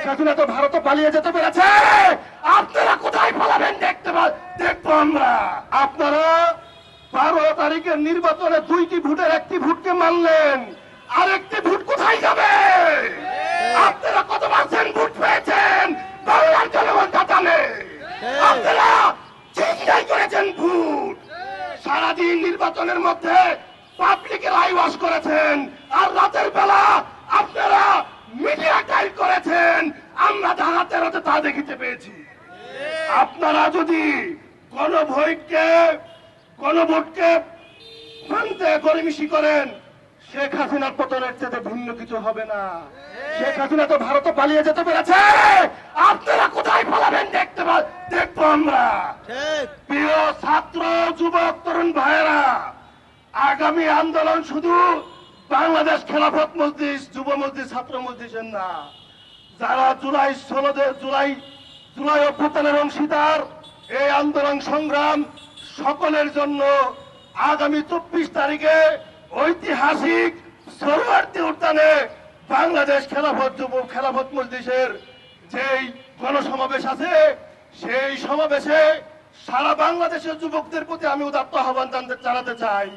হাসিনা তো ভারতে পালিয়ে যেতে পেরেছে, আপনারা কোথায় পালাবেন দেখবো আমরা। আপনারা 12 তারিখের নির্বাচনে 2টি ভোটের একটি ভোটকে মানলেন, আরেকটি ভোট কোথায় যাবে? আপনারা কত পার্সেন্ট ভোট পেয়েছেন বাংলার জনগণ তা জানে। আপনারা চিন্তাই করেছেন ভোট, সারাদিন নির্বাচনের মধ্যে পাবলিকের আই ওয়াশ করেছেন, আর রাতের বেলা আপনারা মিডিয়া টাইপ করেছেন। আমরা ধারা 13-তে তা দেখিতে পেয়েছি। আপনারা যদি গণভোটকে মানতে গরিমিশি করেন, শেখ হাসিনার পতনের চেয়ে ভিন্ন কিছু হবে না। শেখ হাসিনা তো ভারতে পালিয়ে যেতে পেরেছে, আপনারা কোথায় পালাবেন দেখবো আমরা। প্রিয় ছাত্র যুবক তরুণ ভাইয়েরা, আগামী আন্দোলন শুধু বাংলাদেশ খেলাফত মজলিস, যুব মজলিস, ছাত্র মজলিসের না। যারা জুলাই অভ্যুত্থানের অংশীদার, এই আন্দোলন সংগ্রাম সকলের জন্য আগামী 24 তারিখে ঐতিহাসিক সোহরাওয়ার্দী উদ্যানে বাংলাদেশ খেলাফত মজলিসের যেই গণসমাবেশ আছে, সেই সমাবেশে সারা বাংলাদেশের যুবকদের প্রতি আমি উদাত্ত আহ্বান জানাতে চাই।